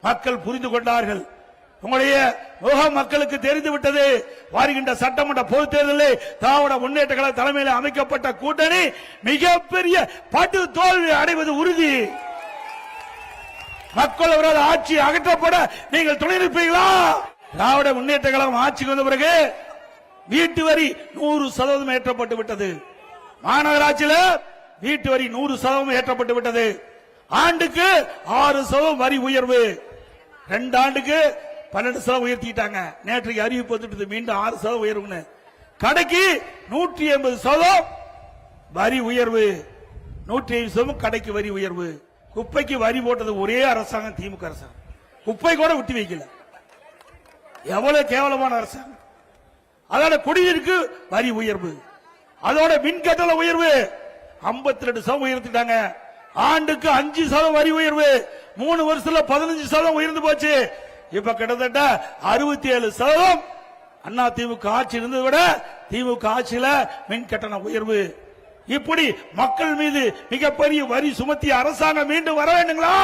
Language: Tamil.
மக்கள் புரிந்து கொண்டார்கள். உங்களுடைய முகம் மக்களுக்கு தெரிந்துவிட்டது. வருகின்ற சட்டமன்ற பொதுத் தேர்தலில் திராவிட முன்னேற்ற கழக தலைமையில் அமைக்கப்பட்ட கூட்டணி மிகப்பெரிய படு தோல்வி அடைவது உறுதி. மக்கள் அவரால் ஆட்சி அகற்றப்பட நீங்கள் துணை நிற்பீங்களா? திராவிட முன்னேற்ற கழகம் ஆட்சிக்கு வந்த பிறகு வீட்டு வரி 100% ஏற்றப்பட்டு விட்டது. மாநகராட்சியில் வீட்டு வரி 100% ஏற்றப்பட்டு விட்டது. ஆண்டுக்கு 6% வரி உயர்வு, 2 ஆண்டுக்கு 12% உயர்த்திட்டாங்க. நேற்றைக்கு அறிவிப்பு வந்துட்டு மீண்டும் 6% உயர்வு. கடைக்கு 180% வரி உயர்வு, 150% கடைக்கு வரி உயர்வு. குப்பைக்கு வரி போட்டது ஒரே அரசாங்கம் திமுக அரசாங்கம். குப்பை கூட விட்டு வைக்கல. எவ்வளவு கேவலமான அரசாங்கம். அதோட குடிநீருக்கு வரி உயர்வு, அதோட மின் கட்டண உயர்வு 52% உயர்த்திட்டாங்க. ஆண்டுக்கு 5% வரி உயர்வு, 3 வருஷத்துல 15% உயர்ந்து போச்சு. இப்ப கிட்டத்தட்ட 67% அண்ணா திமுக ஆட்சி இருந்ததை விட திமுக ஆட்சியில மின் கட்டண உயர்வு. இப்படி மக்கள் மீது மிகப்பெரிய வரி சுமத்திய அரசாங்கம் மீண்டும் வர வேண்டுங்களா?